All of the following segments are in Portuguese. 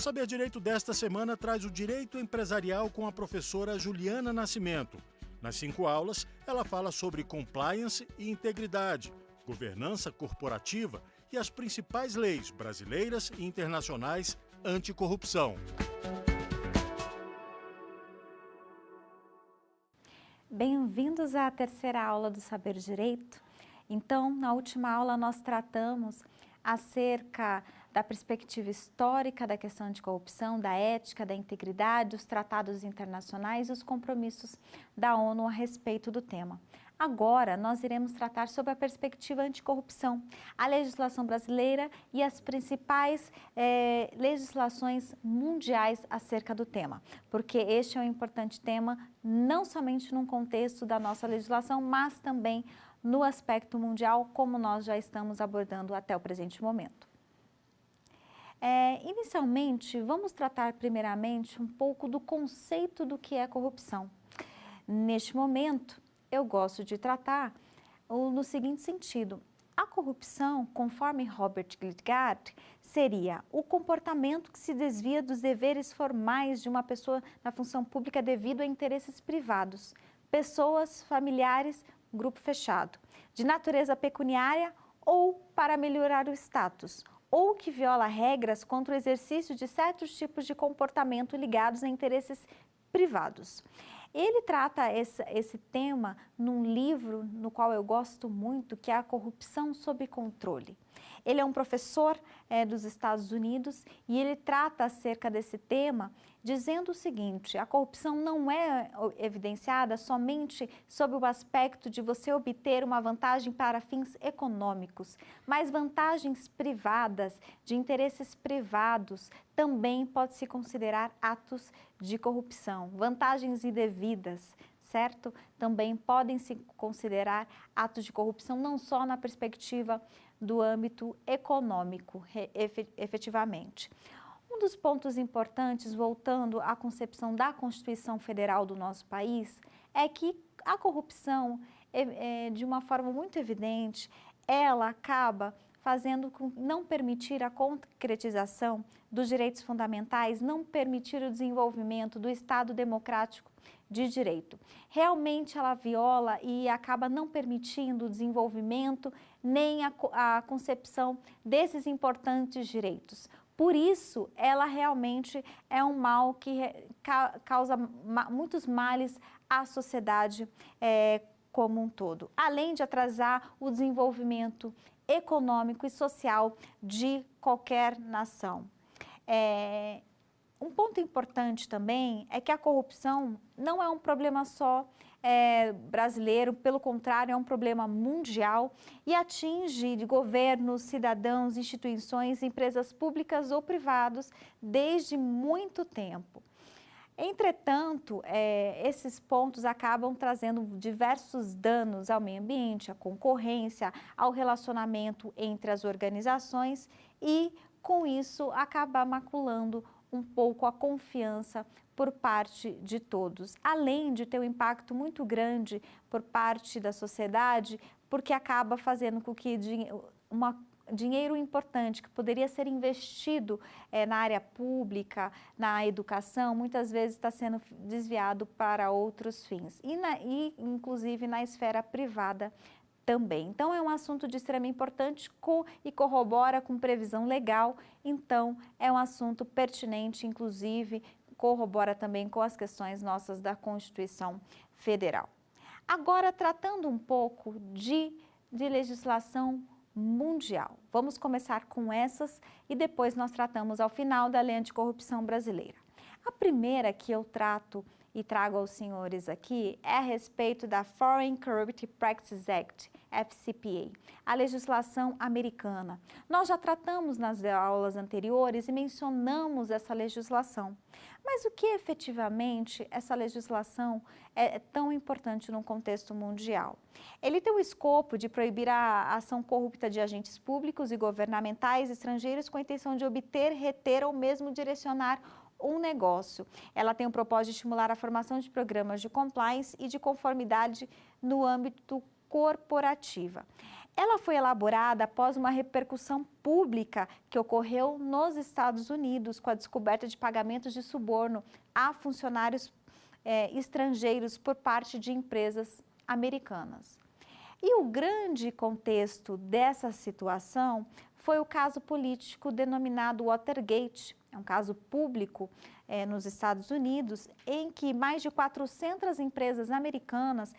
Saber Direito desta semana traz o direito empresarial com a professora Juliana Nascimento. Nas 5 aulas, ela fala sobre compliance e integridade, governança corporativa e as principais leis brasileiras e internacionais anticorrupção. Bem-vindos à terceira aula do Saber Direito. Então, na última aula nós tratamos acerca da perspectiva histórica da questão de corrupção, da ética, da integridade, os tratados internacionais e os compromissos da ONU a respeito do tema. Agora, nós iremos tratar sobre a perspectiva anticorrupção, a legislação brasileira e as principais legislações mundiais acerca do tema, porque este é um importante tema não somente num contexto da nossa legislação, mas também no aspecto mundial, como nós já estamos abordando até o presente momento. Inicialmente, vamos tratar primeiramente um pouco do conceito do que é corrupção. Neste momento, eu gosto de tratar no seguinte sentido: a corrupção, conforme Robert Guilgard, seria o comportamento que se desvia dos deveres formais de uma pessoa na função pública devido a interesses privados, pessoas, familiares, grupo fechado, de natureza pecuniária ou para melhorar o status, ou que viola regras contra o exercício de certos tipos de comportamento ligados a interesses privados. Ele trata esse tema num livro no qual eu gosto muito, que é A Corrupção Sob Controle. Ele é um professor dos Estados Unidos e ele trata acerca desse tema dizendo o seguinte: a corrupção não é evidenciada somente sob o aspecto de você obter uma vantagem para fins econômicos, mas vantagens privadas, de interesses privados, também pode-se considerar atos de corrupção. Vantagens indevidas, certo? Também podem se considerar atos de corrupção, não só na perspectiva do âmbito econômico, efetivamente. Um dos pontos importantes, voltando à concepção da Constituição Federal do nosso país, é que a corrupção, de uma forma muito evidente, ela acaba fazendo com não permitir a concretização dos direitos fundamentais, não permitir o desenvolvimento do Estado democrático de direito. Realmente ela viola e acaba não permitindo o desenvolvimento nem a concepção desses importantes direitos. Por isso, ela realmente é um mal que causa muitos males à sociedade como um todo, além de atrasar o desenvolvimento econômico e social de qualquer nação. Um ponto importante também é que a corrupção não é um problema só brasileiro, pelo contrário, é um problema mundial e atinge governos, cidadãos, instituições, empresas públicas ou privados desde muito tempo. Entretanto, esses pontos acabam trazendo diversos danos ao meio ambiente, à concorrência, ao relacionamento entre as organizações e, com isso, acaba maculando um pouco a confiança por parte de todos, além de ter um impacto muito grande por parte da sociedade, porque acaba fazendo com que dinheiro importante que poderia ser investido na área pública, na educação, muitas vezes está sendo desviado para outros fins, e inclusive na esfera privada também. Então, é um assunto de extrema importância e corrobora com previsão legal, então é um assunto pertinente, inclusive corrobora também com as questões nossas da Constituição Federal. Agora, tratando um pouco de legislação mundial. Vamos começar com essas e depois nós tratamos ao final da Lei Anticorrupção brasileira. A primeira que eu trato e trago aos senhores aqui é a respeito da Foreign Corrupt Practices Act, FCPA, a legislação americana. Nós já tratamos nas aulas anteriores e mencionamos essa legislação. Mas o que efetivamente essa legislação é tão importante no contexto mundial? Ele tem o escopo de proibir a ação corrupta de agentes públicos e governamentais estrangeiros com a intenção de obter, reter ou mesmo direcionar um negócio. Ela tem o propósito de estimular a formação de programas de compliance e de conformidade no âmbito corporativa. Ela foi elaborada após uma repercussão pública que ocorreu nos Estados Unidos com a descoberta de pagamentos de suborno a funcionários estrangeiros por parte de empresas americanas. E o grande contexto dessa situação foi o caso político denominado Watergate, é um caso público nos Estados Unidos, em que mais de 400 empresas americanas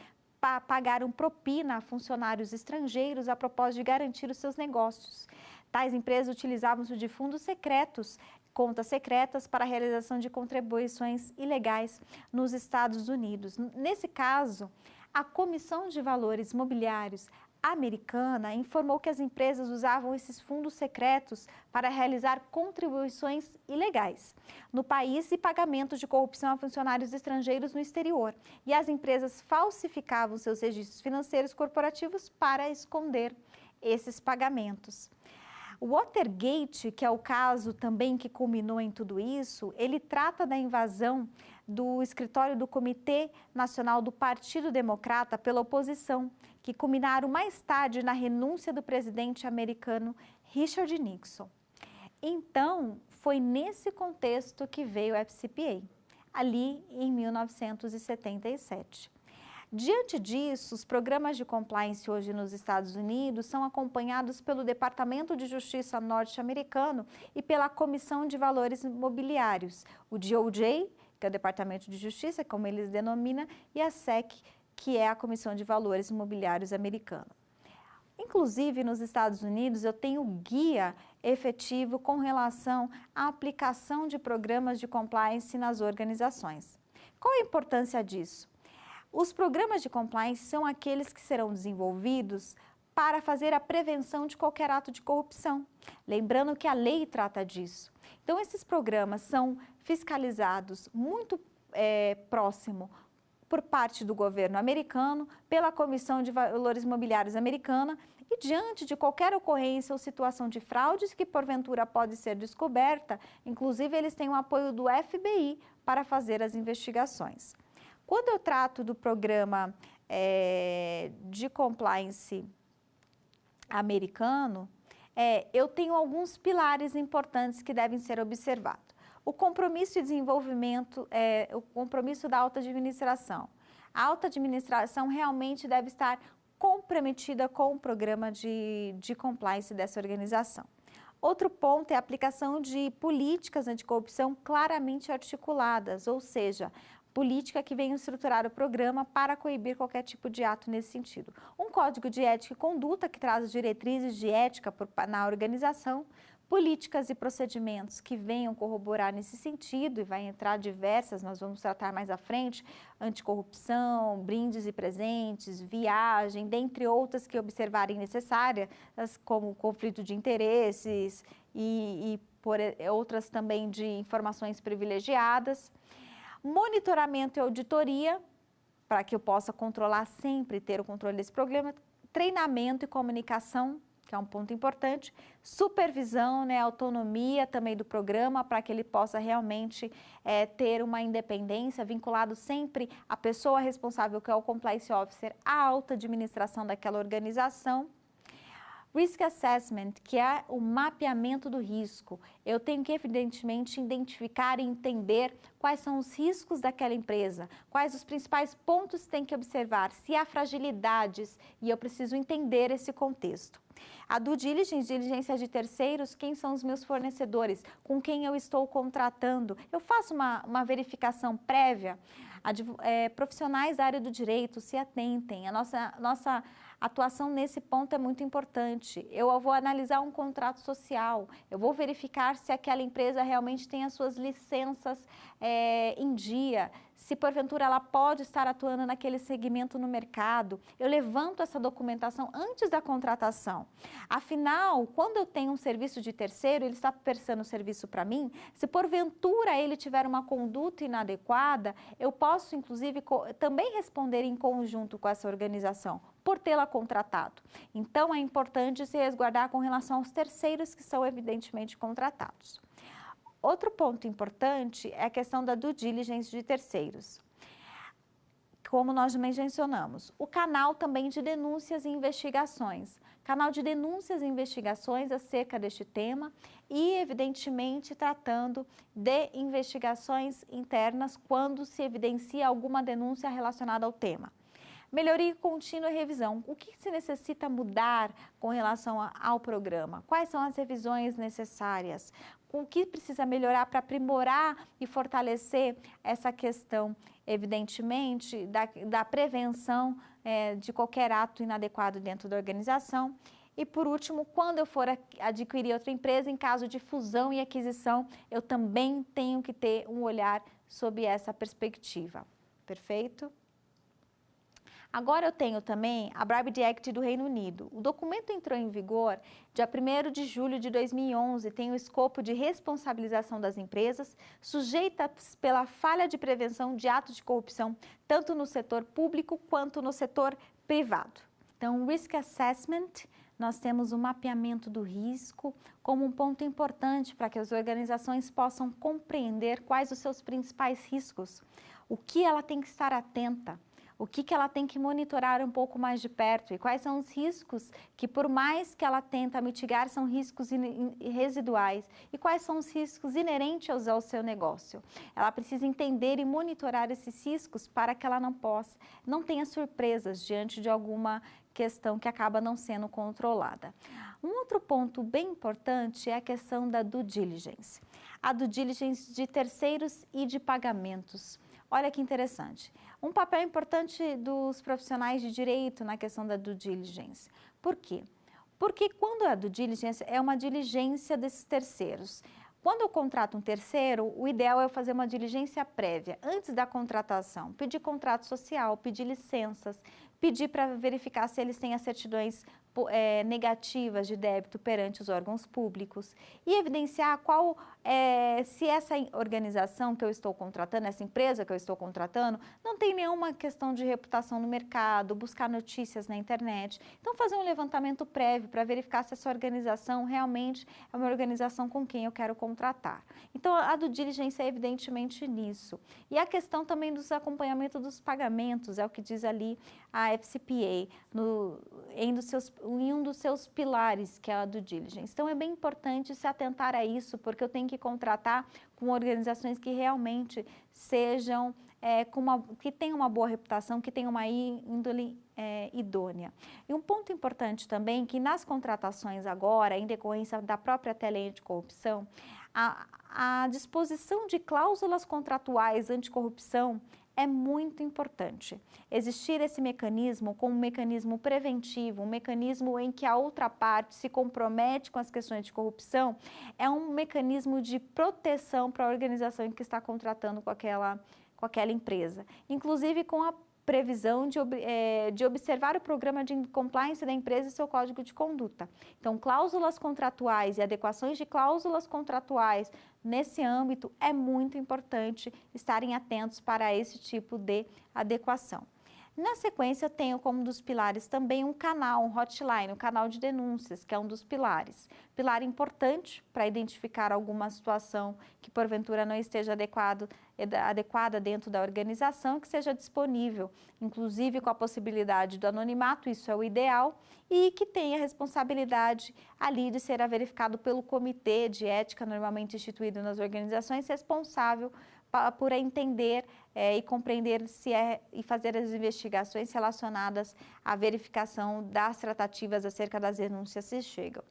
pagaram propina a funcionários estrangeiros a propósito de garantir os seus negócios. Tais empresas utilizavam-se de fundos secretos, contas secretas para a realização de contribuições ilegais nos Estados Unidos. Nesse caso, a Comissão de Valores Mobiliários americana informou que as empresas usavam esses fundos secretos para realizar contribuições ilegais no país e pagamentos de corrupção a funcionários estrangeiros no exterior. E as empresas falsificavam seus registros financeiros corporativos para esconder esses pagamentos. O Watergate, que é o caso também que culminou em tudo isso, ele trata da invasão do escritório do Comitê Nacional do Partido Democrata pela oposição, que culminaram mais tarde na renúncia do presidente americano Richard Nixon. Então, foi nesse contexto que veio o FCPA, ali em 1977. Diante disso, os programas de compliance hoje nos Estados Unidos são acompanhados pelo Departamento de Justiça norte-americano e pela Comissão de Valores Mobiliários, o DOJ, que é o Departamento de Justiça, como eles denominam, e a SEC, que é a Comissão de Valores Imobiliários americana. Inclusive, nos Estados Unidos, eu tenho guia efetivo com relação à aplicação de programas de compliance nas organizações. Qual a importância disso? Os programas de compliance são aqueles que serão desenvolvidos para fazer a prevenção de qualquer ato de corrupção. Lembrando que a lei trata disso. Então, esses programas são fiscalizados muito próximo por parte do governo americano, pela Comissão de Valores Mobiliários americana e diante de qualquer ocorrência ou situação de fraudes que porventura pode ser descoberta, inclusive eles têm o apoio do FBI para fazer as investigações. Quando eu trato do programa de compliance americano, eu tenho alguns pilares importantes que devem ser observados. O compromisso e desenvolvimento, o compromisso da alta administração. A alta administração realmente deve estar comprometida com o programa de compliance dessa organização. Outro ponto é a aplicação de políticas anticorrupção claramente articuladas, ou seja, política que venha estruturar o programa para coibir qualquer tipo de ato nesse sentido. Um código de ética e conduta que traz diretrizes de ética na organização, políticas e procedimentos que venham corroborar nesse sentido, e vai entrar diversas, nós vamos tratar mais à frente, anticorrupção, brindes e presentes, viagem, dentre outras que observarem necessárias, como conflito de interesses e outras também de informações privilegiadas. Monitoramento e auditoria, para que eu possa controlar sempre, ter o controle desse programa, treinamento e comunicação, que é um ponto importante, supervisão, autonomia também do programa, para que ele possa realmente ter uma independência, vinculado sempre à pessoa responsável, que é o Compliance Officer, à alta administração daquela organização. Risk Assessment, que é o mapeamento do risco. Eu tenho que, evidentemente, identificar e entender quais são os riscos daquela empresa, quais os principais pontos que tem que observar, se há fragilidades, e eu preciso entender esse contexto. A due diligence, diligência de terceiros, quem são os meus fornecedores, com quem eu estou contratando. Eu faço uma verificação prévia. Profissionais da área do direito, se atentem. A nossa atuação nesse ponto é muito importante. Eu vou analisar um contrato social, eu vou verificar se aquela empresa realmente tem as suas licenças em dia, se porventura ela pode estar atuando naquele segmento no mercado. Eu levanto essa documentação antes da contratação. Afinal, quando eu tenho um serviço de terceiro, ele está prestando serviço para mim, se porventura ele tiver uma conduta inadequada, eu posso, inclusive, também responder em conjunto com essa organização, por tê-la contratado. Então, é importante se resguardar com relação aos terceiros que são evidentemente contratados. Outro ponto importante é a questão da due diligence de terceiros. como nós já mencionamos, o canal também de denúncias e investigações. Canal de denúncias e investigações acerca deste tema e, evidentemente, tratando de investigações internas quando se evidencia alguma denúncia relacionada ao tema. Melhoria contínua e revisão. O que se necessita mudar com relação ao programa? Quais são as revisões necessárias? O que precisa melhorar para aprimorar e fortalecer essa questão, evidentemente, da prevenção de qualquer ato inadequado dentro da organização? E, por último, quando eu for adquirir outra empresa, em caso de fusão e aquisição, eu também tenho que ter um olhar sob essa perspectiva. Perfeito? Agora eu tenho também a Bribed Act do Reino Unido. O documento entrou em vigor dia 1º de julho de 2011, tem o escopo de responsabilização das empresas sujeitas pela falha de prevenção de atos de corrupção, tanto no setor público quanto no setor privado. Então, Risk Assessment, nós temos o mapeamento do risco como um ponto importante para que as organizações possam compreender quais os seus principais riscos, o que ela tem que estar atenta, o que ela tem que monitorar um pouco mais de perto e quais são os riscos que, por mais que ela tenta mitigar, são riscos residuais e quais são os riscos inerentes ao seu negócio. Ela precisa entender e monitorar esses riscos para que ela não tenha surpresas diante de alguma questão que acaba não sendo controlada. Um outro ponto bem importante é a questão da due diligence. A due diligence de terceiros e de pagamentos. Olha que interessante. Um papel importante dos profissionais de direito na questão da due diligence. Por quê? Porque quando a due diligence é uma diligência desses terceiros. Quando eu contrato um terceiro, o ideal é eu fazer uma diligência prévia, antes da contratação. Pedir contrato social, pedir licenças, pedir para verificar se eles têm as certidões negativas de débito perante os órgãos públicos e evidenciar se essa organização que eu estou contratando, essa empresa que eu estou contratando, não tem nenhuma questão de reputação no mercado, buscar notícias na internet. Então, fazer um levantamento prévio para verificar se essa organização realmente é uma organização com quem eu quero contratar. Então, a due diligence é evidentemente nisso. E a questão também dos acompanhamentos dos pagamentos, é o que diz ali a FCPA, em um dos seus pilares, que é a due diligence. Então, é bem importante se atentar a isso, porque eu tenho que contratar com organizações que realmente sejam, que tenham uma boa reputação, que tenham uma índole idônea. E um ponto importante também, que nas contratações agora, em decorrência da própria lei anticorrupção, a disposição de cláusulas contratuais anticorrupção é muito importante. Existir esse mecanismo como um mecanismo preventivo, um mecanismo em que a outra parte se compromete com as questões de corrupção, é um mecanismo de proteção para a organização que está contratando com aquela empresa. Inclusive com a previsão de observar o programa de compliance da empresa e seu código de conduta. Então, cláusulas contratuais e adequações de cláusulas contratuais nesse âmbito é muito importante estarem atentos para esse tipo de adequação. Na sequência, eu tenho como um dos pilares também um canal, um hotline, um canal de denúncias, que é um dos pilares. Pilar importante para identificar alguma situação que porventura não esteja adequada dentro da organização, que seja disponível, inclusive com a possibilidade do anonimato, isso é o ideal, e que tenha responsabilidade ali de ser verificado pelo comitê de ética normalmente instituído nas organizações, responsável por entender e compreender e fazer as investigações relacionadas à verificação das tratativas acerca das denúncias se chegam.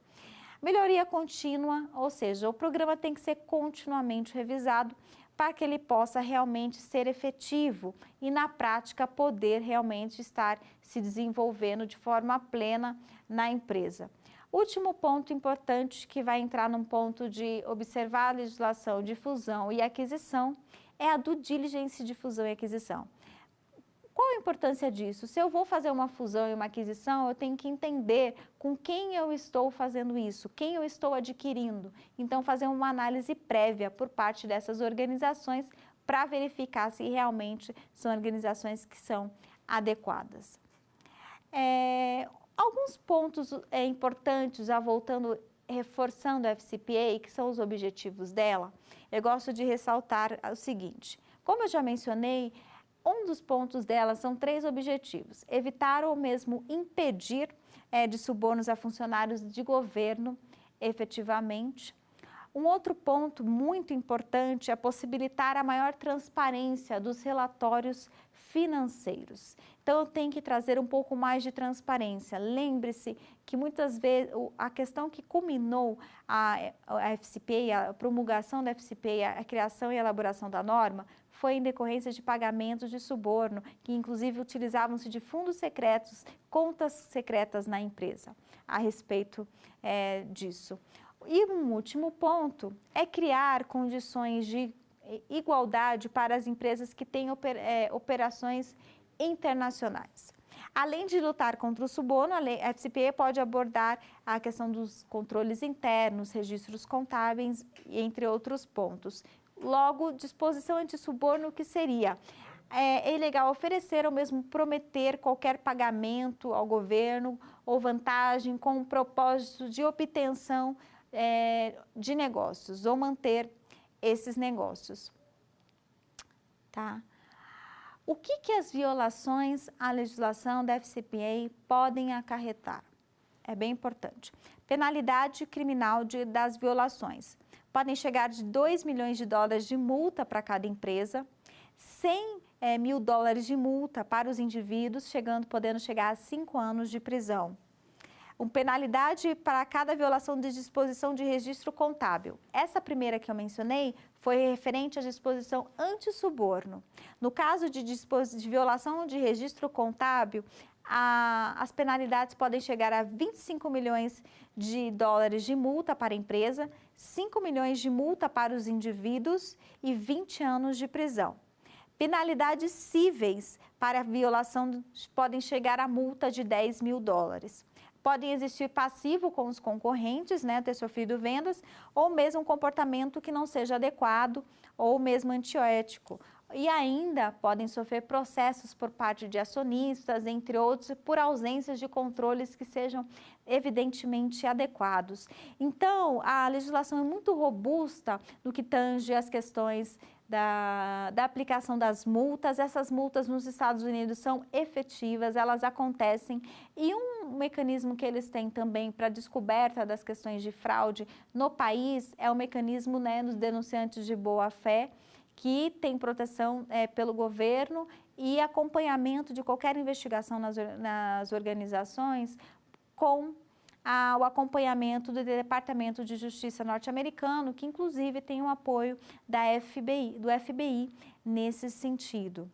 Melhoria contínua, ou seja, o programa tem que ser continuamente revisado para que ele possa realmente ser efetivo e, na prática, poder realmente estar se desenvolvendo de forma plena na empresa. Último ponto importante, que vai entrar num ponto de observar a legislação de fusão e aquisição, é a due diligence de fusão e aquisição. Qual a importância disso? Se eu vou fazer uma fusão e uma aquisição, eu tenho que entender com quem eu estou fazendo isso, quem eu estou adquirindo. Então, fazer uma análise prévia por parte dessas organizações para verificar se realmente são organizações que são adequadas. Alguns pontos importantes, já voltando, reforçando a FCPA, que são os objetivos dela, eu gosto de ressaltar o seguinte: como eu já mencionei, Um dos pontos dela são 3 objetivos: evitar ou mesmo impedir de subornos a funcionários de governo efetivamente. Um outro ponto muito importante é possibilitar a maior transparência dos relatórios financeiros. Então, eu tenho que trazer um pouco mais de transparência. Lembre-se que muitas vezes a questão que culminou a FCPA, a promulgação da FCPA, a criação e elaboração da norma, foi em decorrência de pagamentos de suborno, que inclusive utilizavam-se de fundos secretos, contas secretas na empresa, a respeito disso. E um último ponto é criar condições de igualdade para as empresas que têm operações internacionais. Além de lutar contra o suborno, a FCPA pode abordar a questão dos controles internos, registros contábeis, entre outros pontos. Logo, disposição anti-suborno, que seria é ilegal oferecer ou mesmo prometer qualquer pagamento ao governo ou vantagem com o propósito de obtenção de negócios ou manter esses negócios. Tá? O que as violações à legislação da FCPA podem acarretar? É bem importante. Penalidade criminal das violações. Podem chegar de $2 milhões de multa para cada empresa, 100 mil dólares de multa para os indivíduos, podendo chegar a 5 anos de prisão. Uma penalidade para cada violação de disposição de registro contábil. Essa primeira que eu mencionei foi referente à disposição anti-suborno. No caso de violação de registro contábil, as penalidades podem chegar a 25 milhões de dólares de multa para a empresa, 5 milhões de multa para os indivíduos e 20 anos de prisão. Penalidades cíveis para a violação podem chegar a multa de 10 mil dólares. Podem existir passivo com os concorrentes, ter sofrido vendas, ou mesmo um comportamento que não seja adequado, ou mesmo antiético. E ainda podem sofrer processos por parte de acionistas, entre outros, por ausências de controles que sejam evidentemente adequados. Então, a legislação é muito robusta no que tange as questões da aplicação das multas. Essas multas nos Estados Unidos são efetivas, elas acontecem, e um mecanismo que eles têm também para descoberta das questões de fraude no país é o mecanismo dos denunciantes de boa-fé, que tem proteção pelo governo e acompanhamento de qualquer investigação nas organizações com o acompanhamento do Departamento de Justiça norte-americano, que inclusive tem o apoio do FBI nesse sentido.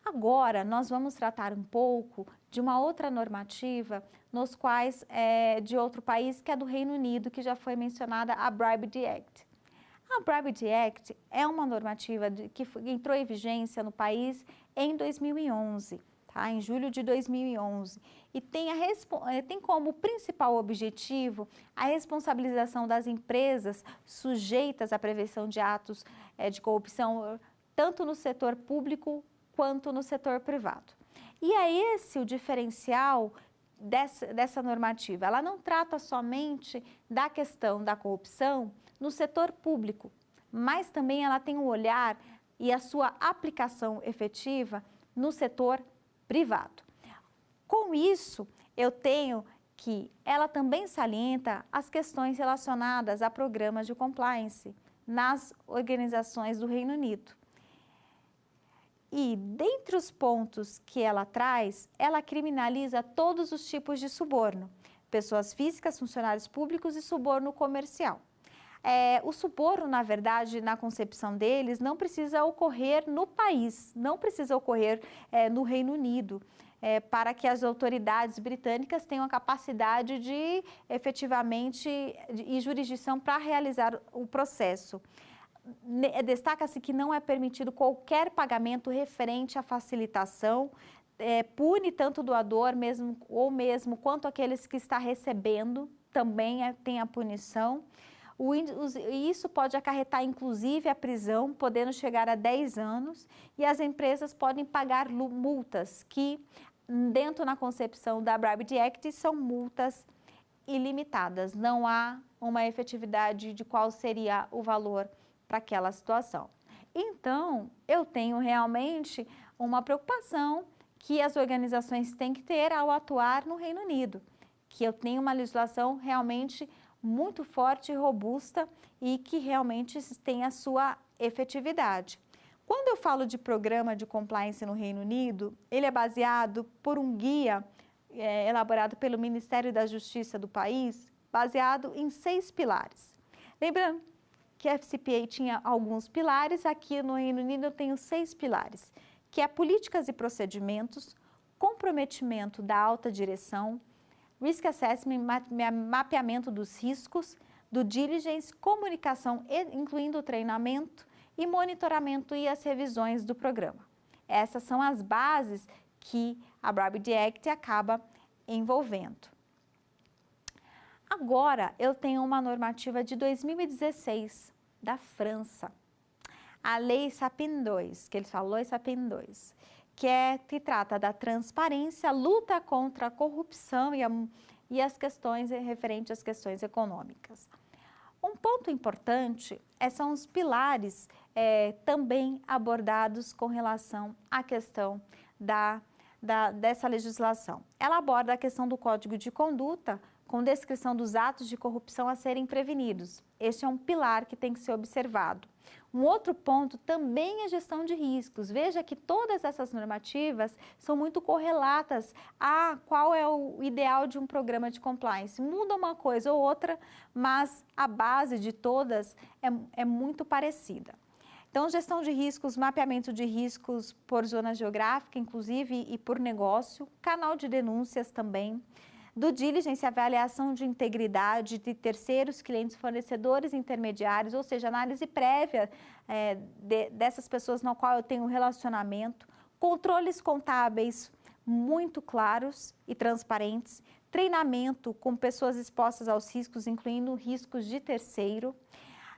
Agora, nós vamos tratar um pouco de uma outra normativa, de outro país, que é do Reino Unido, que já foi mencionada, a Bribery Act. A Bribery Act é uma normativa que entrou em vigência no país em 2011. Em julho de 2011, e tem como principal objetivo a responsabilização das empresas sujeitas à prevenção de atos de corrupção, tanto no setor público quanto no setor privado. E é esse o diferencial dessa normativa. Ela não trata somente da questão da corrupção no setor público, mas também ela tem um olhar e a sua aplicação efetiva no setor privado. Com isso, eu tenho que ela também salienta as questões relacionadas a programas de compliance nas organizações do Reino Unido. E, dentre os pontos que ela traz, ela criminaliza todos os tipos de suborno, pessoas físicas, funcionários públicos e suborno comercial. O suborno, na verdade, na concepção deles, não precisa ocorrer no país, não precisa ocorrer no Reino Unido, para que as autoridades britânicas tenham a capacidade de, efetivamente, e jurisdição para realizar o processo. Destaca-se que não é permitido qualquer pagamento referente à facilitação, pune tanto o doador ou mesmo quanto aqueles que está recebendo, também tem a punição. Isso pode acarretar, inclusive, a prisão, podendo chegar a 10 anos, e as empresas podem pagar multas, que, dentro da concepção da Bribery Act, são multas ilimitadas. Não há uma efetividade de qual seria o valor para aquela situação. Então, eu tenho realmente uma preocupação que as organizações têm que ter ao atuar no Reino Unido, que eu tenho uma legislação realmente muito forte e robusta e que realmente tem a sua efetividade. Quando eu falo de programa de compliance no Reino Unido, ele é baseado por um guia elaborado pelo Ministério da Justiça do país, baseado em 6 pilares. Lembrando que a FCPA tinha alguns pilares, aqui no Reino Unido eu tenho 6 pilares, que é políticas e procedimentos, comprometimento da alta direção, risk assessment, mapeamento dos riscos, due diligence, comunicação, incluindo o treinamento e monitoramento e as revisões do programa. Essas são as bases que a BRABD Act acaba envolvendo. Agora, eu tenho uma normativa de 2016 da França, a Lei Sapin 2, que eles falam Lei Sapin 2, que trata da transparência, luta contra a corrupção e as questões referentes às questões econômicas. Um ponto importante são os pilares também abordados com relação à questão dessa legislação. Ela aborda a questão do Código de Conduta, com descrição dos atos de corrupção a serem prevenidos. Este é um pilar que tem que ser observado. Um outro ponto também é gestão de riscos. Veja que todas essas normativas são muito correlatas a qual é o ideal de um programa de compliance. Muda uma coisa ou outra, mas a base de todas é muito parecida. Então, gestão de riscos, mapeamento de riscos por zona geográfica, inclusive, e por negócio, canal de denúncias também, due diligence, avaliação de integridade de terceiros, clientes, fornecedores, intermediários, ou seja, análise prévia dessas pessoas na qual eu tenho relacionamento, controles contábeis muito claros e transparentes, treinamento com pessoas expostas aos riscos, incluindo riscos de terceiro,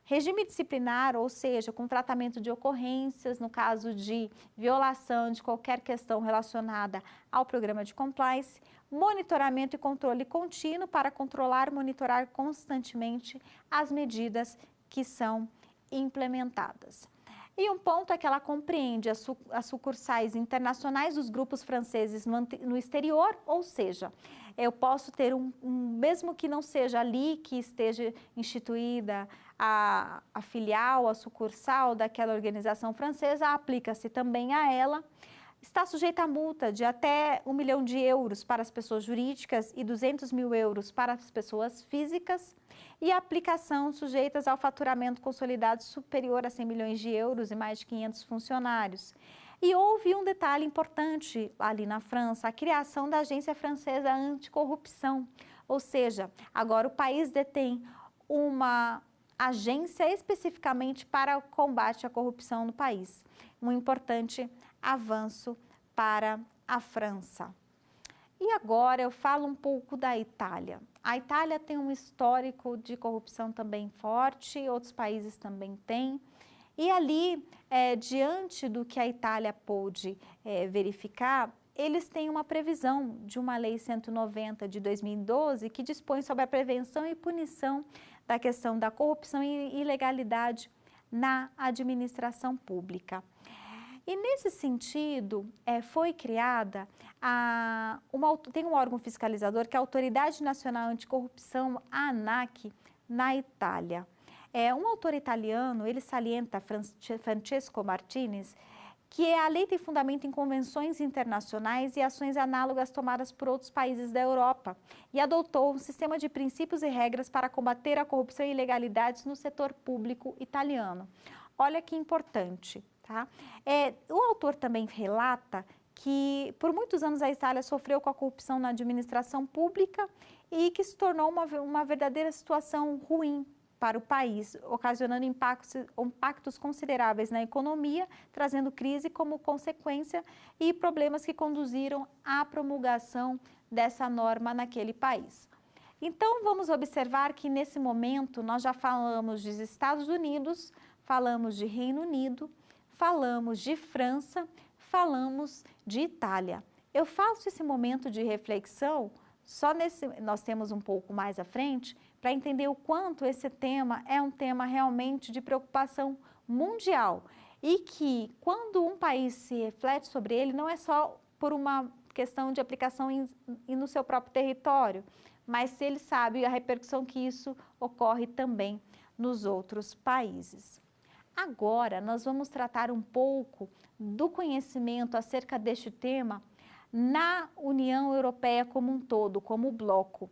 regime disciplinar, ou seja, com tratamento de ocorrências, no caso de violação de qualquer questão relacionada ao programa de compliance, monitoramento e controle contínuo para controlar e monitorar constantemente as medidas que são implementadas. E um ponto é que ela compreende as sucursais internacionais dos grupos franceses no exterior, ou seja, eu posso ter mesmo que não seja ali que esteja instituída a filial, a sucursal daquela organização francesa, aplica-se também a ela. Está sujeita a multa de até 1 milhão de euros para as pessoas jurídicas e 200 mil euros para as pessoas físicas e a aplicação sujeitas ao faturamento consolidado superior a 100 milhões de euros e mais de 500 funcionários. E houve um detalhe importante ali na França, a criação da Agência Francesa Anticorrupção, ou seja, agora o país detém uma agência especificamente para o combate à corrupção no país. Um importante avanço para a França. E agora eu falo um pouco da Itália. A Itália tem um histórico de corrupção também forte, outros países também têm. E ali, diante do que a Itália pôde verificar, eles têm uma previsão de uma Lei 190 de 2012 que dispõe sobre a prevenção e punição da questão da corrupção e ilegalidade na administração pública. E nesse sentido, foi criada, tem um órgão fiscalizador que é a Autoridade Nacional Anticorrupção, a ANAC, na Itália. Um autor italiano, ele salienta, Francesco Martinez, que a lei tem fundamento em convenções internacionais e ações análogas tomadas por outros países da Europa e adotou um sistema de princípios e regras para combater a corrupção e ilegalidades no setor público italiano. Olha que importante. Tá? O autor também relata que por muitos anos a Itália sofreu com a corrupção na administração pública e que se tornou uma verdadeira situação ruim para o país, ocasionando impactos consideráveis na economia, trazendo crise como consequência e problemas que conduziram à promulgação dessa norma naquele país. Então, vamos observar que nesse momento nós já falamos dos Estados Unidos, falamos de Reino Unido, falamos de França, falamos de Itália. Eu faço esse momento de reflexão, nós temos um pouco mais à frente, para entender o quanto esse tema é um tema realmente de preocupação mundial e que quando um país se reflete sobre ele, não é só por uma questão de aplicação no seu próprio território, mas se ele sabe a repercussão que isso ocorre também nos outros países. Agora, nós vamos tratar um pouco do conhecimento acerca deste tema na União Europeia como um todo, como bloco,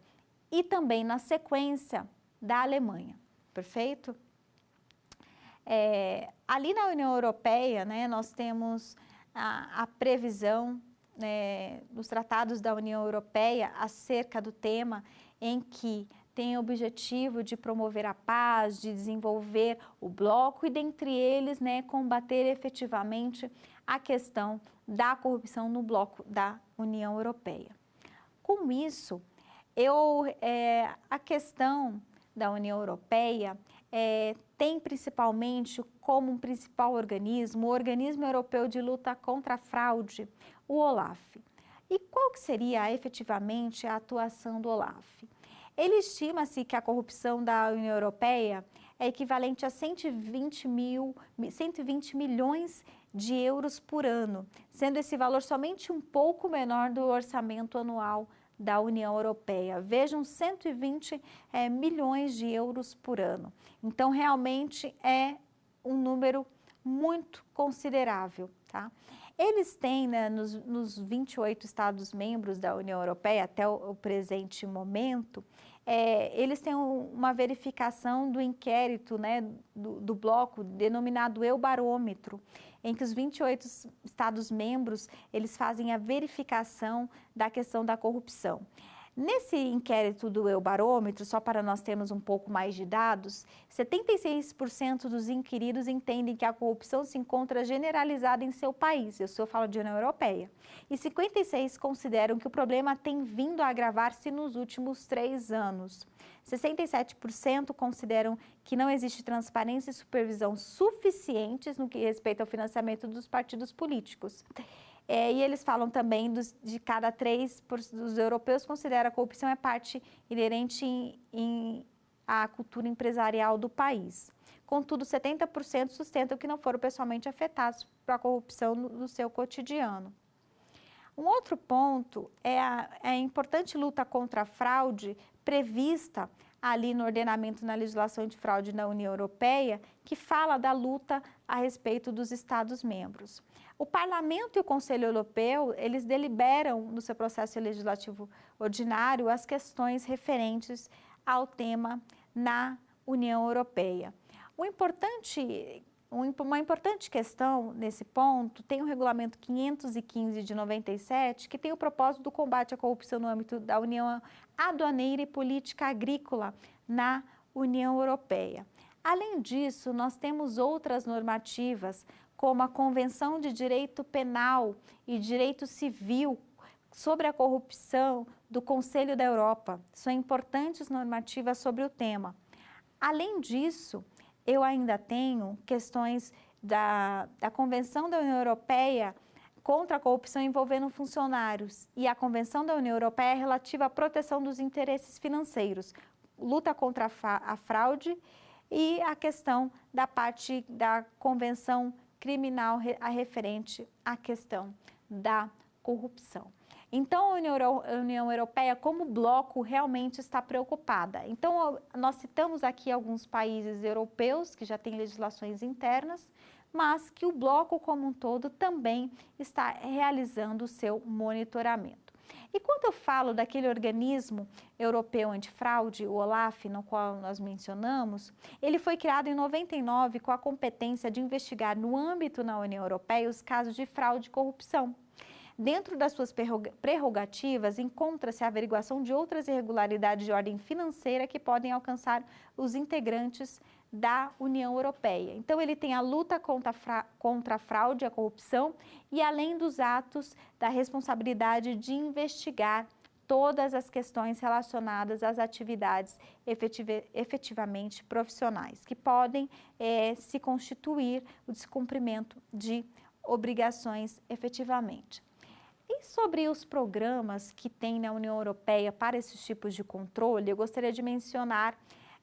e também na sequência da Alemanha, perfeito? Ali na União Europeia, né, nós temos a previsão dos tratados da União Europeia acerca do tema em que tem o objetivo de promover a paz, de desenvolver o bloco e, dentre eles, né, combater efetivamente a questão da corrupção no bloco da União Europeia. Com isso, a questão da União Europeia tem principalmente como um principal organismo o Organismo Europeu de Luta contra a Fraude, o OLAF. E qual que seria efetivamente a atuação do OLAF? Ele estima-se que a corrupção da União Europeia é equivalente a 120 milhões de euros por ano, sendo esse valor somente um pouco menor do orçamento anual da União Europeia. Vejam, 120 milhões de euros por ano. Então, realmente é um número muito considerável, tá? Eles têm, né, nos 28 Estados-membros da União Europeia, até o presente momento, eles têm uma verificação do inquérito, né, do bloco denominado Eubarômetro, em que os 28 Estados-membros, eles fazem a verificação da questão da corrupção. Nesse inquérito do Eubarômetro, só para nós termos um pouco mais de dados, 76% dos inquiridos entendem que a corrupção se encontra generalizada em seu país, eu falo de União Europeia, e 56% consideram que o problema tem vindo a agravar-se nos últimos 3 anos. 67% consideram que não existe transparência e supervisão suficientes no que respeita ao financiamento dos partidos políticos. E eles falam também de cada 3 dos europeus considera a corrupção é parte inerente à cultura empresarial do país. Contudo, 70% sustentam que não foram pessoalmente afetados por a corrupção no seu cotidiano. Um outro ponto é a importante luta contra a fraude prevista ali no ordenamento na legislação de fraude na União Europeia, que fala da luta a respeito dos Estados-membros. O Parlamento e o Conselho Europeu, eles deliberam no seu processo legislativo ordinário as questões referentes ao tema na União Europeia. Uma importante questão nesse ponto tem o Regulamento 515 de 97, que tem o propósito do combate à corrupção no âmbito da União Aduaneira e Política Agrícola na União Europeia. Além disso, nós temos outras normativas, como a Convenção de Direito Penal e Direito Civil sobre a corrupção do Conselho da Europa. São importantes normativas sobre o tema. Além disso, eu ainda tenho questões da Convenção da União Europeia contra a corrupção envolvendo funcionários e a Convenção da União Europeia relativa à proteção dos interesses financeiros, luta contra a fraude e a questão da parte da Convenção criminal referente à questão da corrupção. Então, a União Europeia, como bloco, realmente está preocupada. Então, nós citamos aqui alguns países europeus que já têm legislações internas, mas que o bloco como um todo também está realizando o seu monitoramento. E quando eu falo daquele organismo europeu antifraude, o OLAF, no qual nós mencionamos, ele foi criado em 99 com a competência de investigar no âmbito na União Europeia os casos de fraude e corrupção. Dentro das suas prerrogativas, encontra-se a averiguação de outras irregularidades de ordem financeira que podem alcançar os integrantes da União Europeia. Então, ele tem a luta contra a fraude e a corrupção e, além dos atos, da responsabilidade de investigar todas as questões relacionadas às atividades efetivamente profissionais, que podem se constituir o descumprimento de obrigações efetivamente. E sobre os programas que tem na União Europeia para esses tipos de controle, eu gostaria de mencionar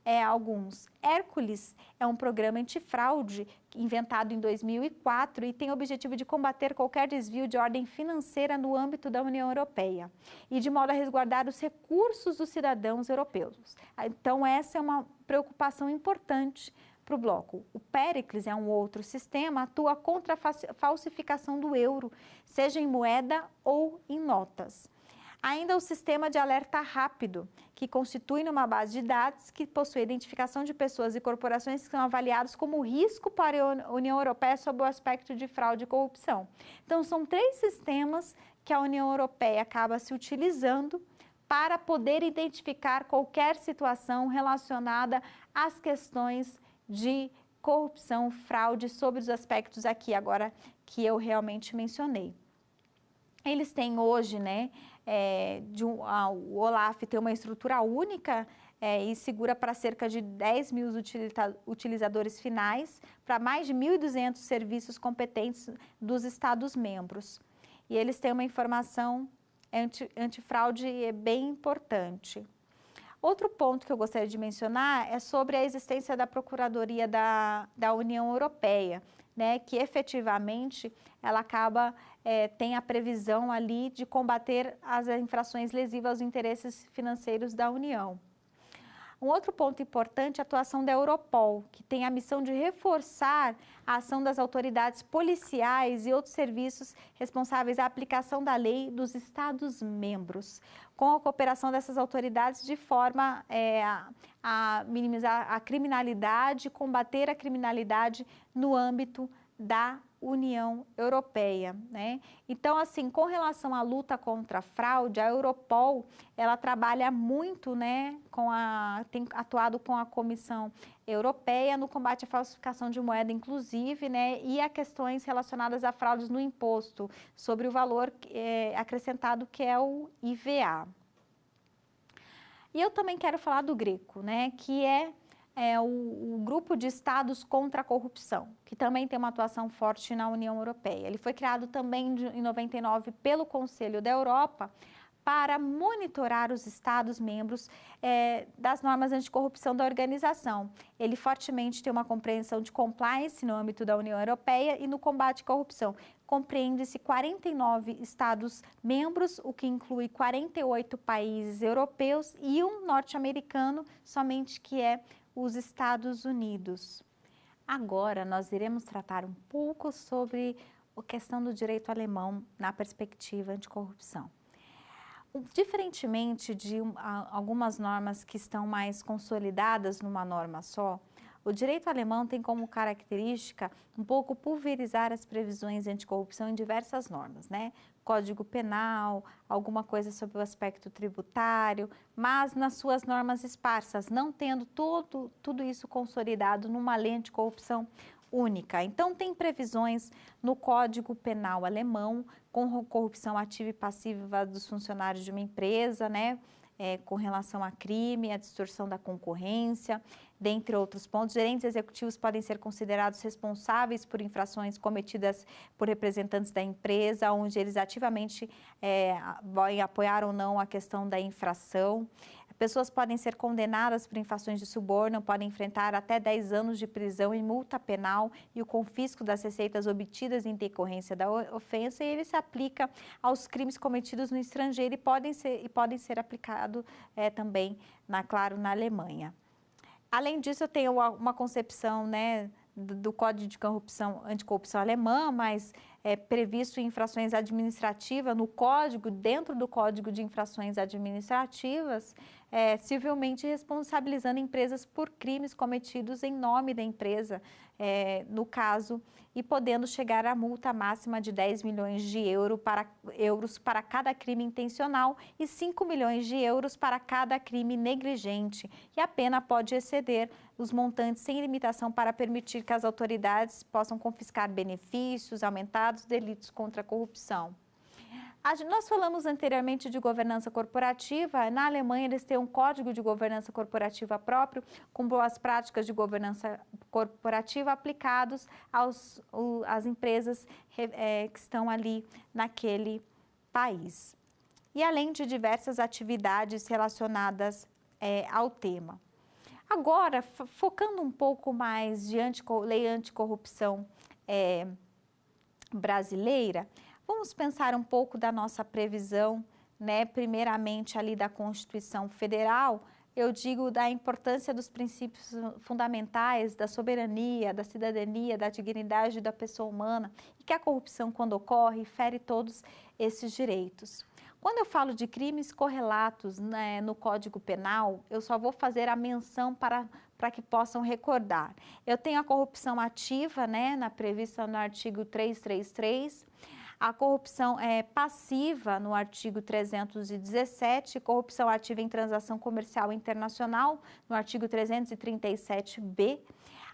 alguns. Hércules é um programa antifraude inventado em 2004 e tem o objetivo de combater qualquer desvio de ordem financeira no âmbito da União Europeia e de modo a resguardar os recursos dos cidadãos europeus. Então, essa é uma preocupação importante para o bloco. O Péricles é um outro sistema, atua contra a falsificação do euro, seja em moeda ou em notas. Ainda o sistema de alerta rápido, que constitui uma base de dados que possui identificação de pessoas e corporações que são avaliados como risco para a União Europeia sob o aspecto de fraude e corrupção. Então, são 3 sistemas que a União Europeia acaba se utilizando para poder identificar qualquer situação relacionada às questões de corrupção, fraude, sobre os aspectos aqui agora que eu realmente mencionei. Eles têm hoje, né, o OLAF tem uma estrutura única e segura para cerca de 10 mil utilizadores finais, para mais de 1.200 serviços competentes dos Estados-membros. E eles têm uma informação antifraude bem importante. Outro ponto que eu gostaria de mencionar é sobre a existência da Procuradoria da União Europeia, né, que efetivamente ela tem a previsão ali de combater as infrações lesivas aos interesses financeiros da União. Um outro ponto importante é a atuação da Europol, que tem a missão de reforçar a ação das autoridades policiais e outros serviços responsáveis à aplicação da lei dos Estados-membros, com a cooperação dessas autoridades de forma a minimizar a criminalidade, combater a criminalidade no âmbito da União Europeia, né? Então, assim, com relação à luta contra a fraude, a Europol, ela trabalha muito, né, tem atuado com a Comissão Europeia no combate à falsificação de moeda, inclusive, né, e a questões relacionadas a fraudes no imposto, sobre o valor acrescentado que é o IVA. E eu também quero falar do GRECO, né, que é o Grupo de Estados contra a Corrupção, que também tem uma atuação forte na União Europeia. Ele foi criado também em 99 pelo Conselho da Europa para monitorar os Estados-membros das normas anticorrupção da organização. Ele fortemente tem uma compreensão de compliance no âmbito da União Europeia e no combate à corrupção. Compreende-se 49 Estados-membros, o que inclui 48 países europeus e um norte-americano, somente que é os Estados Unidos. Agora, nós iremos tratar um pouco sobre a questão do direito alemão na perspectiva anticorrupção. Diferentemente de algumas normas que estão mais consolidadas numa norma só, o direito alemão tem como característica um pouco pulverizar as previsões de anticorrupção em diversas normas, né? Código Penal, alguma coisa sobre o aspecto tributário, mas nas suas normas esparsas, não tendo tudo isso consolidado numa lei anticorrupção única. Então, tem previsões no Código Penal alemão com corrupção ativa e passiva dos funcionários de uma empresa, né? Com relação a crime, a distorção da concorrência, dentre outros pontos. Gerentes executivos podem ser considerados responsáveis por infrações cometidas por representantes da empresa, onde eles ativamente vão apoiar ou não a questão da infração. Pessoas podem ser condenadas por infrações de suborno, podem enfrentar até 10 anos de prisão e multa penal e o confisco das receitas obtidas em decorrência da ofensa, e ele se aplica aos crimes cometidos no estrangeiro e podem ser aplicados também, claro, na Alemanha. Além disso, eu tenho uma concepção, né, do Código de Anticorrupção alemã, mas previsto em infrações administrativas, dentro do Código de Infrações Administrativas, civilmente responsabilizando empresas por crimes cometidos em nome da empresa, no caso, e podendo chegar à multa máxima de 10 milhões de euros para cada crime intencional e 5 milhões de euros para cada crime negligente. E a pena pode exceder os montantes sem limitação para permitir que as autoridades possam confiscar benefícios, aumentar os delitos contra a corrupção. Nós falamos anteriormente de governança corporativa. Na Alemanha, eles têm um código de governança corporativa próprio, com boas práticas de governança corporativa aplicados às empresas que estão ali naquele país. E além de diversas atividades relacionadas ao tema. Agora, focando um pouco mais de lei anticorrupção brasileira, vamos pensar um pouco da nossa previsão, né? Primeiramente ali da Constituição Federal, eu digo da importância dos princípios fundamentais da soberania, da cidadania, da dignidade da pessoa humana e que a corrupção, quando ocorre, fere todos esses direitos. Quando eu falo de crimes correlatos, né, no Código Penal, eu só vou fazer a menção para que possam recordar. Eu tenho a corrupção ativa, né, prevista no artigo 333, a corrupção passiva no artigo 317, corrupção ativa em transação comercial internacional no artigo 337b,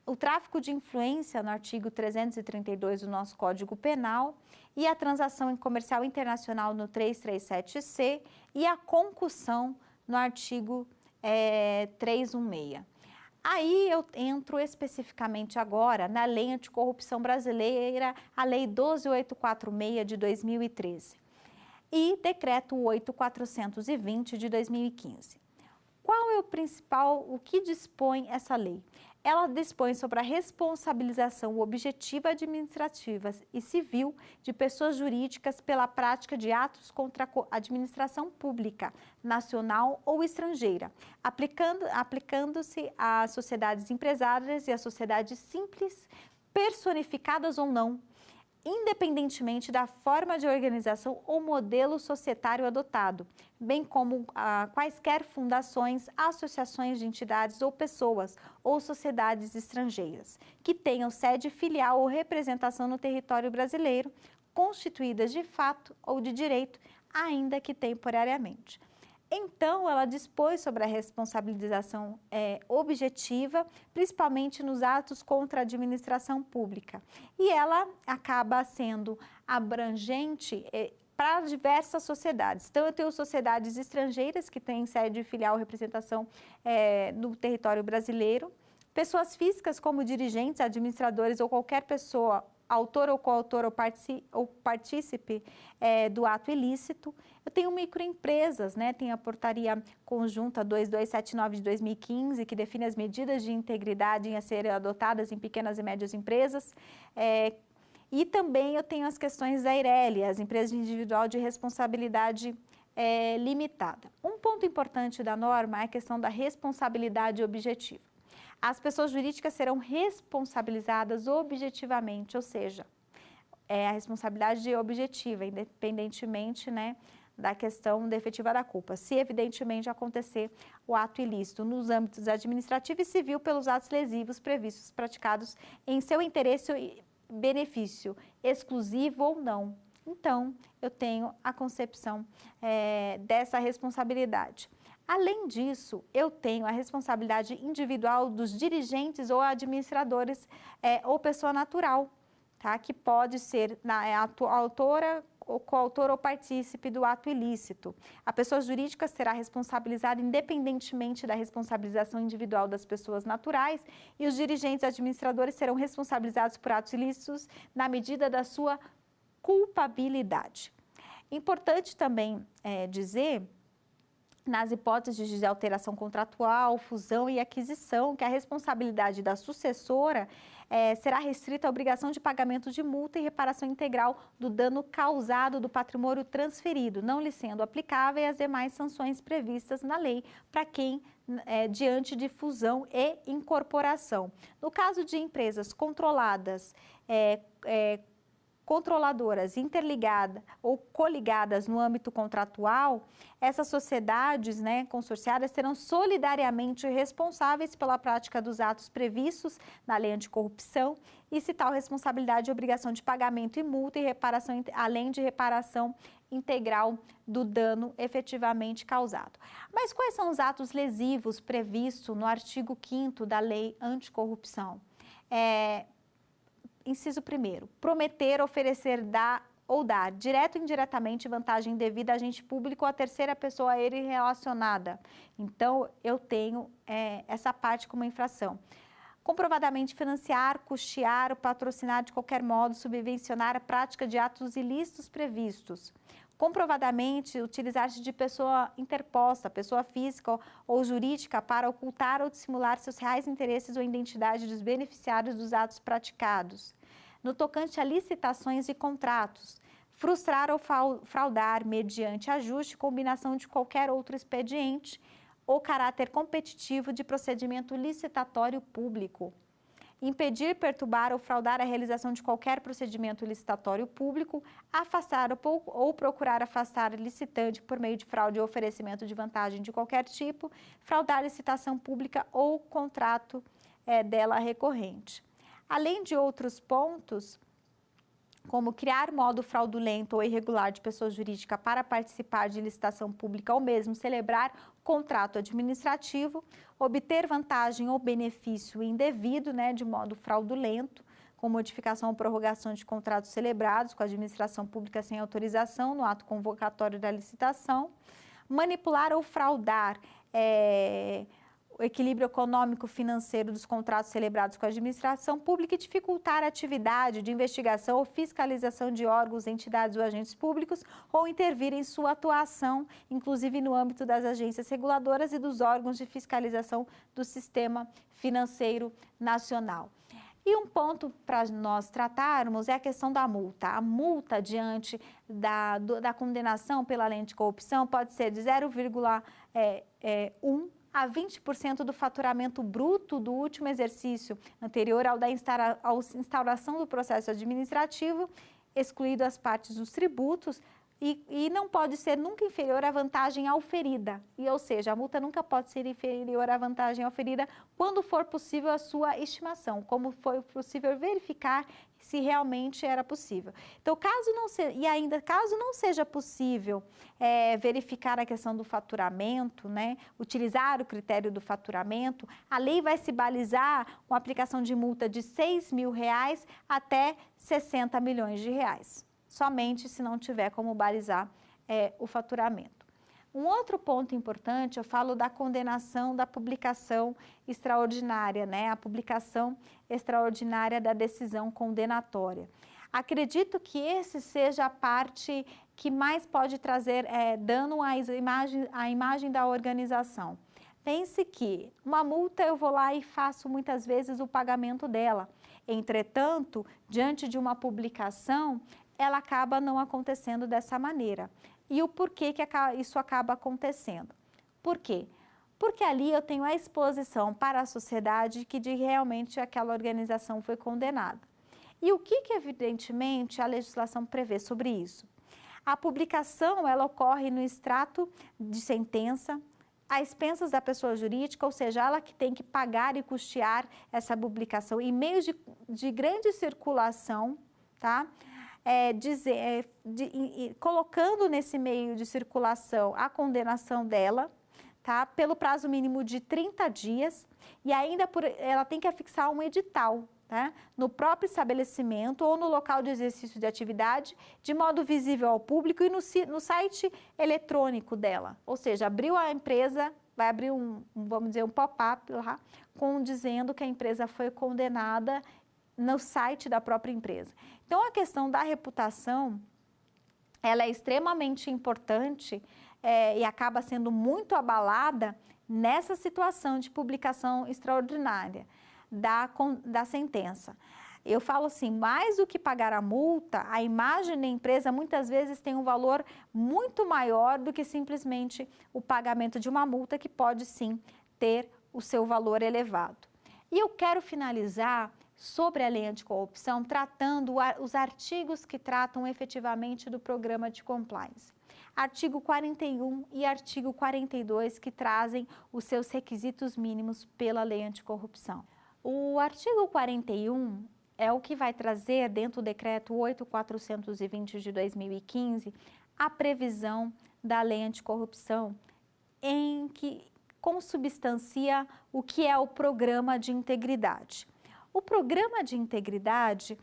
o tráfico de influência no artigo 332 do nosso Código Penal e a transação em comercial internacional no 337c e a concussão no artigo 316. Aí eu entro especificamente agora na Lei Anticorrupção Brasileira, a Lei 12.846 de 2013 e Decreto 8.420 de 2015. Qual é o que dispõe essa lei? Ela dispõe sobre a responsabilização objetiva administrativa e civil de pessoas jurídicas pela prática de atos contra a administração pública, nacional ou estrangeira, aplicando-se às sociedades empresárias e às sociedades simples, personificadas ou não, independentemente da forma de organização ou modelo societário adotado, bem como quaisquer fundações, associações de entidades ou pessoas ou sociedades estrangeiras, que tenham sede filial ou representação no território brasileiro, constituídas de fato ou de direito, ainda que temporariamente. Então, ela dispôs sobre a responsabilização objetiva, principalmente nos atos contra a administração pública. E ela acaba sendo abrangente para diversas sociedades. Então, eu tenho sociedades estrangeiras que têm sede filial ou representação no território brasileiro, pessoas físicas como dirigentes, administradores ou qualquer pessoa autor ou coautor ou partícipe do ato ilícito. Eu tenho microempresas, né? Tem a portaria conjunta 2279 de 2015, que define as medidas de integridade a serem adotadas em pequenas e médias empresas. E também eu tenho as questões da EIRELI, as empresas individual de responsabilidade limitada. Um ponto importante da norma é a questão da responsabilidade objetiva. As pessoas jurídicas serão responsabilizadas objetivamente, ou seja, a responsabilidade objetiva, independentemente, né, da questão da efetiva da culpa, se evidentemente acontecer o ato ilícito nos âmbitos administrativo e civil pelos atos lesivos previstos praticados em seu interesse e benefício, exclusivo ou não. Então, eu tenho a concepção dessa responsabilidade. Além disso, eu tenho a responsabilidade individual dos dirigentes ou administradores ou pessoa natural, tá? Que pode ser autora, ou coautor ou partícipe do ato ilícito. A pessoa jurídica será responsabilizada independentemente da responsabilização individual das pessoas naturais e os dirigentes administradores serão responsabilizados por atos ilícitos na medida da sua culpabilidade. Importante também dizer, nas hipóteses de alteração contratual, fusão e aquisição, que a responsabilidade da sucessora será restrita à obrigação de pagamento de multa e reparação integral do dano causado do patrimônio transferido, não lhe sendo aplicáveis as demais sanções previstas na lei para quem diante de fusão e incorporação. No caso de empresas controladas, controladoras interligadas ou coligadas no âmbito contratual, essas sociedades, né, consorciadas serão solidariamente responsáveis pela prática dos atos previstos na Lei Anticorrupção e se tal responsabilidade e obrigação de pagamento e multa e reparação, além de reparação integral do dano efetivamente causado. Mas quais são os atos lesivos previstos no artigo 5º da Lei Anticorrupção? Inciso 1º, prometer, oferecer, dar ou dar, direto ou indiretamente, vantagem indevida a agente público ou a terceira pessoa a ele relacionada. Então, eu tenho essa parte como infração. Comprovadamente financiar, custear ou patrocinar de qualquer modo, subvencionar a prática de atos ilícitos previstos. comprovadamente utilizar-se de pessoa interposta, pessoa física ou jurídica para ocultar ou dissimular seus reais interesses ou identidade dos beneficiários dos atos praticados. No tocante a licitações e contratos, frustrar ou fraudar mediante ajuste, combinação de qualquer outro expediente ou caráter competitivo de procedimento licitatório público. Impedir, perturbar ou fraudar a realização de qualquer procedimento licitatório público, afastar ou procurar afastar licitante por meio de fraude ou oferecimento de vantagem de qualquer tipo, fraudar licitação pública ou contrato dela recorrente. Além de outros pontos, como criar modo fraudulento ou irregular de pessoa jurídica para participar de licitação pública ou mesmo celebrar contrato administrativo, obter vantagem ou benefício indevido, de modo fraudulento, com modificação ou prorrogação de contratos celebrados com a administração pública sem autorização no ato convocatório da licitação, manipular ou fraudar o equilíbrio econômico-financeiro dos contratos celebrados com a administração pública e dificultar a atividade de investigação ou fiscalização de órgãos, entidades ou agentes públicos ou intervir em sua atuação, inclusive no âmbito das agências reguladoras e dos órgãos de fiscalização do sistema financeiro nacional. E um ponto para nós tratarmos é a questão da multa. A multa diante da condenação pela lei anticorrupção pode ser de 0,1 a 20% do faturamento bruto do último exercício anterior à instauração do processo administrativo, excluído as partes dos tributos, e não pode ser nunca inferior à vantagem auferida, ou seja, a multa nunca pode ser inferior à vantagem auferida quando for possível a sua estimação, como foi possível verificar se realmente era possível. Então, caso não seja possível verificar a questão do faturamento, utilizar o critério do faturamento, a lei vai se balizar com a aplicação de multa de R$6.000 até R$60 milhões. Somente se não tiver como balizar o faturamento. Um outro ponto importante, eu falo da condenação da publicação extraordinária, a publicação extraordinária da decisão condenatória. Acredito que esse seja a parte que mais pode trazer dano à imagem da organização. Pense que uma multa eu vou lá e faço muitas vezes o pagamento dela. Entretanto, diante de uma publicação, ela acaba não acontecendo dessa maneira. E o porquê que isso acaba acontecendo? Por quê? Porque ali eu tenho a exposição para a sociedade que realmente aquela organização foi condenada. E o que evidentemente a legislação prevê sobre isso? A publicação, ela ocorre no extrato de sentença, a expensas da pessoa jurídica, ou seja, ela que tem que pagar e custear essa publicação em meios de grande circulação, tá? Colocando nesse meio de circulação a condenação dela, tá? Pelo prazo mínimo de 30 dias e ainda ela tem que afixar um edital, tá? No próprio estabelecimento ou no local de exercício de atividade, de modo visível ao público e no site eletrônico dela. Ou seja, abriu a empresa, vai abrir vamos dizer, um pop-up lá, dizendo que a empresa foi condenada no site da própria empresa. Então, a questão da reputação, ela é extremamente importante e acaba sendo muito abalada nessa situação de publicação extraordinária da sentença. Eu falo assim, mais do que pagar a multa, a imagem da empresa muitas vezes tem um valor muito maior do que simplesmente o pagamento de uma multa que pode sim ter o seu valor elevado. E eu quero finalizar sobre a lei anticorrupção, tratando os artigos que tratam efetivamente do programa de compliance. Artigo 41 e artigo 42 que trazem os seus requisitos mínimos pela lei anticorrupção. O artigo 41 é o que vai trazer, dentro do decreto 8.420 de 2015, a previsão da lei anticorrupção, em que consubstancia o que é o programa de integridade. O programa de integridade,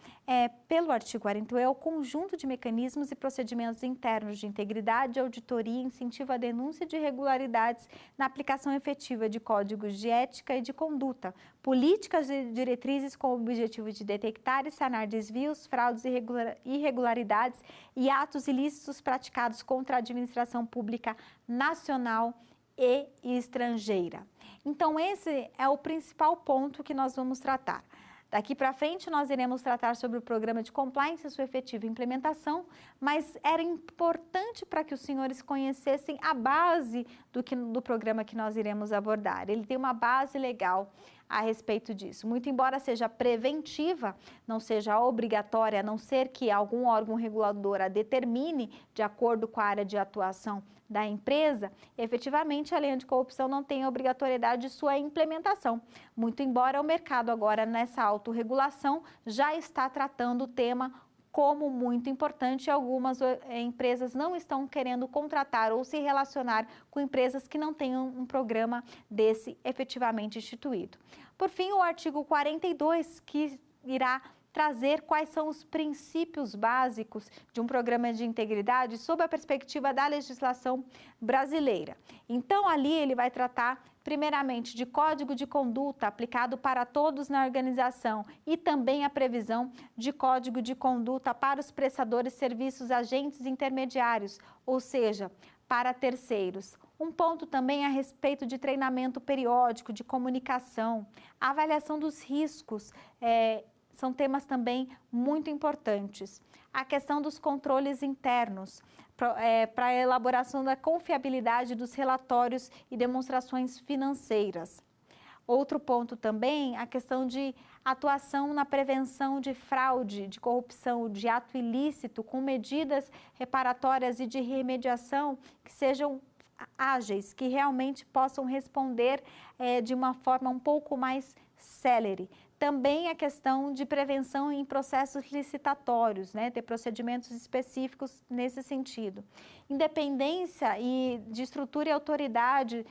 pelo artigo 41, é o conjunto de mecanismos e procedimentos internos de integridade, auditoria, incentivo à denúncia de irregularidades na aplicação efetiva de códigos de ética e de conduta, políticas e diretrizes com o objetivo de detectar e sanar desvios, fraudes e irregularidades e atos ilícitos praticados contra a administração pública nacional e estrangeira. Então, esse é o principal ponto que nós vamos tratar. Daqui para frente, nós iremos tratar sobre o programa de compliance e sua efetiva implementação, mas era importante para que os senhores conhecessem a base do programa que nós iremos abordar. Ele tem uma base legal a respeito disso. Muito embora seja preventiva, não seja obrigatória, a não ser que algum órgão regulador a determine de acordo com a área de atuação da empresa, efetivamente a lei anticorrupção não tem obrigatoriedade de sua implementação. Muito embora o mercado agora nessa autorregulação já está tratando o tema como muito importante, algumas empresas não estão querendo contratar ou se relacionar com empresas que não tenham um programa desse efetivamente instituído. Por fim, o artigo 42, que irá trazer quais são os princípios básicos de um programa de integridade sob a perspectiva da legislação brasileira. Então, ali ele vai tratar primeiramente de código de conduta aplicado para todos na organização e também a previsão de código de conduta para os prestadores de serviços agentes intermediários, ou seja, para terceiros. Um ponto também a respeito de treinamento periódico, de comunicação, avaliação dos riscos, são temas também muito importantes. A questão dos controles internos, para a elaboração da confiabilidade dos relatórios e demonstrações financeiras. Outro ponto também, a questão de atuação na prevenção de fraude, de corrupção, de ato ilícito, com medidas reparatórias e de remediação que sejam ágeis, que realmente possam responder de uma forma um pouco mais célere. Também a questão de prevenção em processos licitatórios, ter procedimentos específicos nesse sentido. Independência de estrutura e autoridade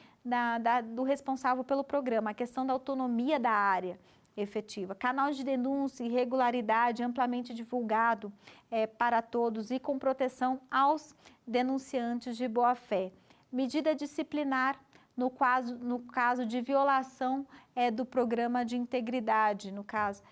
do responsável pelo programa, a questão da autonomia da área efetiva. Canal de denúncia, irregularidade amplamente divulgado para todos e com proteção aos denunciantes de boa-fé. Medida disciplinar no caso de violação do programa de integridade, no caso,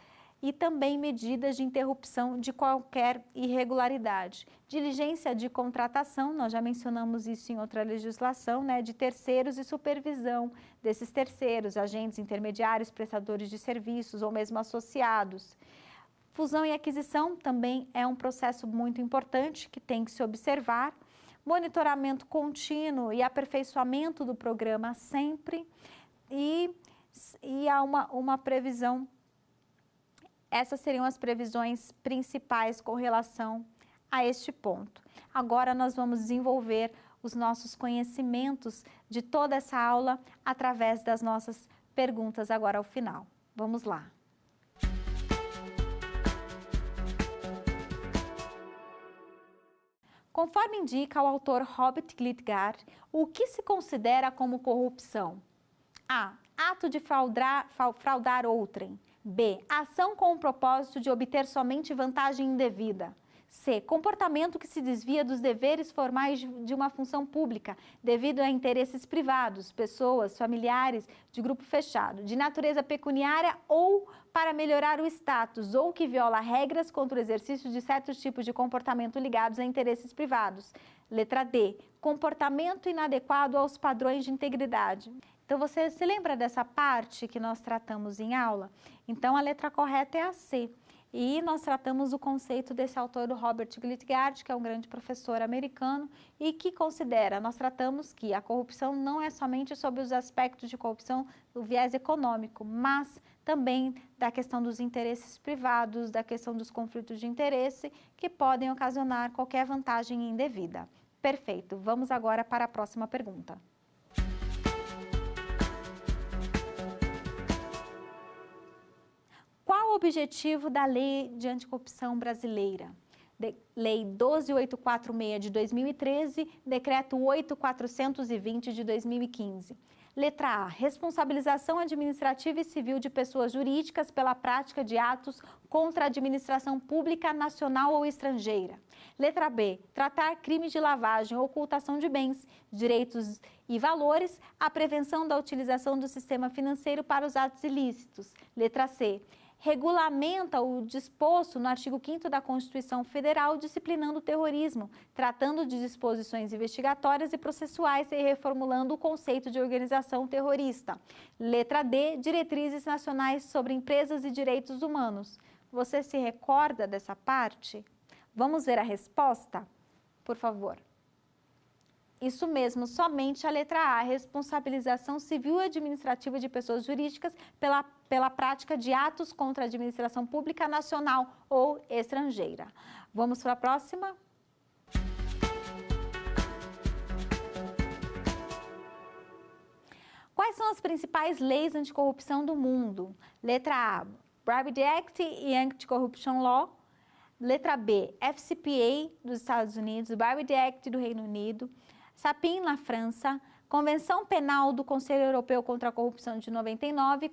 e também medidas de interrupção de qualquer irregularidade. Diligência de contratação, nós já mencionamos isso em outra legislação, de terceiros e supervisão desses terceiros, agentes intermediários, prestadores de serviços ou mesmo associados. Fusão e aquisição também é um processo muito importante que tem que se observar. Monitoramento contínuo e aperfeiçoamento do programa sempre e há uma previsão, essas seriam as previsões principais com relação a este ponto. Agora nós vamos desenvolver os nossos conhecimentos de toda essa aula através das nossas perguntas agora ao final. Vamos lá. Conforme indica o autor Robert Glitgard, o que se considera como corrupção? A. Ato de fraudar outrem. B. Ação com o propósito de obter somente vantagem indevida. C. Comportamento que se desvia dos deveres formais de uma função pública, devido a interesses privados, pessoas, familiares, de grupo fechado, de natureza pecuniária ou para melhorar o status, ou que viola regras contra o exercício de certos tipos de comportamento ligados a interesses privados. Letra D. Comportamento inadequado aos padrões de integridade. Então, você se lembra dessa parte que nós tratamos em aula? Então, a letra correta é a C. E nós tratamos o conceito desse autor, o Robert Glitgard, que é um grande professor americano e que nós tratamos que a corrupção não é somente sobre os aspectos de corrupção do viés econômico, mas também da questão dos interesses privados, da questão dos conflitos de interesse que podem ocasionar qualquer vantagem indevida. Perfeito. Vamos agora para a próxima pergunta. Qual o objetivo da Lei de Anticorrupção brasileira? Lei 12.846 de 2013, Decreto 8.420 de 2015. Letra A, responsabilização administrativa e civil de pessoas jurídicas pela prática de atos contra a administração pública nacional ou estrangeira. Letra B, tratar crimes de lavagem ou ocultação de bens, direitos e valores, a prevenção da utilização do sistema financeiro para os atos ilícitos. Letra C, regulamenta o disposto no artigo 5º da Constituição Federal disciplinando o terrorismo, tratando de disposições investigatórias e processuais e reformulando o conceito de organização terrorista. Letra D, diretrizes nacionais sobre empresas e direitos humanos. Você se recorda dessa parte? Vamos ver a resposta? Por favor. Isso mesmo, somente a letra A, responsabilização civil e administrativa de pessoas jurídicas pela prática de atos contra a administração pública nacional ou estrangeira. Vamos para a próxima? Quais são as principais leis anticorrupção do mundo? Letra A, Bribery Act e Anti-Corruption Law. Letra B, FCPA dos Estados Unidos, Bribery Act do Reino Unido. SAPIN na França, Convenção Penal do Conselho Europeu contra a Corrupção de 99,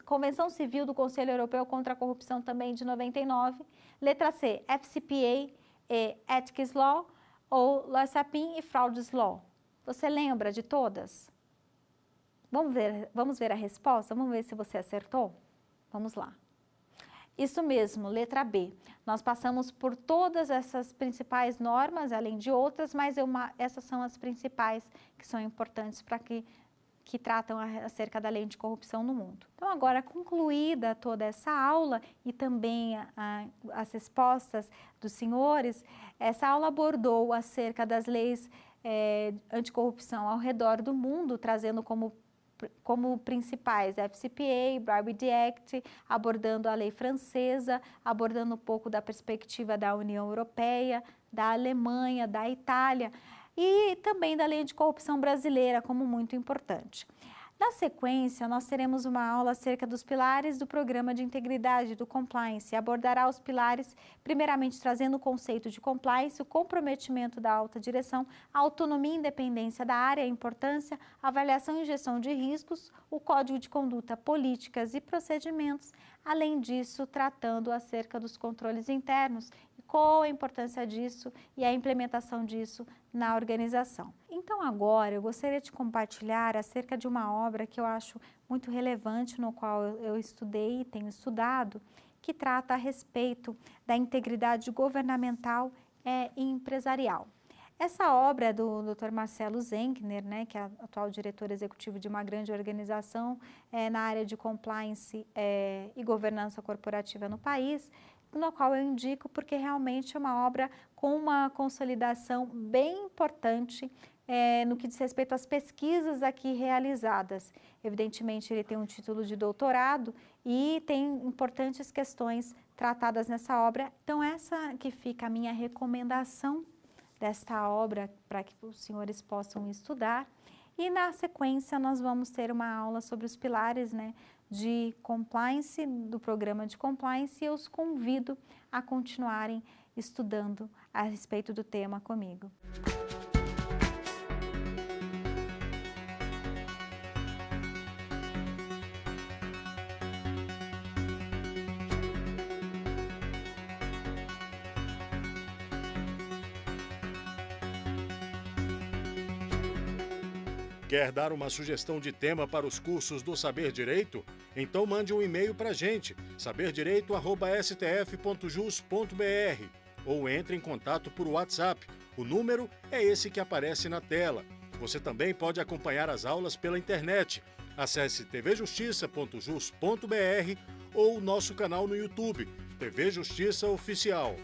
Convenção Civil do Conselho Europeu contra a Corrupção também de 99, letra C, FCPA e Ethics Law, ou Law SAPIN e Fraudes Law. Você lembra de todas? Vamos ver a resposta? Vamos ver se você acertou? Vamos lá. Isso mesmo, letra B. Nós passamos por todas essas principais normas, além de outras, mas essas são as principais que são importantes para que tratam acerca da lei de corrupção no mundo. Então, agora concluída toda essa aula e também as respostas dos senhores, essa aula abordou acerca das leis anticorrupção ao redor do mundo, trazendo como principais FCPA, Bribery Act, abordando a lei francesa, abordando um pouco da perspectiva da União Europeia, da Alemanha, da Itália e também da lei de corrupção brasileira como muito importante. Na sequência, nós teremos uma aula acerca dos pilares do programa de integridade do compliance. Abordará os pilares, primeiramente trazendo o conceito de compliance, o comprometimento da alta direção, a autonomia e independência da área, a importância, a avaliação e gestão de riscos, o código de conduta, políticas e procedimentos, além disso, tratando acerca dos controles internos, qual a importância disso e a implementação disso na organização. Então agora eu gostaria de compartilhar acerca de uma obra que eu acho muito relevante, no qual eu estudei e tenho estudado, que trata a respeito da integridade governamental e empresarial. Essa obra é do Dr. Marcelo Zenkner, que é atual diretor executivo de uma grande organização na área de compliance e governança corporativa no país, no qual eu indico porque realmente é uma obra com uma consolidação bem importante no que diz respeito às pesquisas aqui realizadas. Evidentemente, ele tem um título de doutorado e tem importantes questões tratadas nessa obra. Então, essa que fica a minha recomendação desta obra para que os senhores possam estudar. E na sequência nós vamos ter uma aula sobre os pilares de compliance, do programa de compliance, e eu os convido a continuarem estudando a respeito do tema comigo. Quer dar uma sugestão de tema para os cursos do Saber Direito? Então mande um e-mail para a gente, saberdireito@stf.jus.br, ou entre em contato por WhatsApp. O número é esse que aparece na tela. Você também pode acompanhar as aulas pela internet. Acesse tvjustiça.jus.br ou nosso canal no YouTube, TV Justiça Oficial.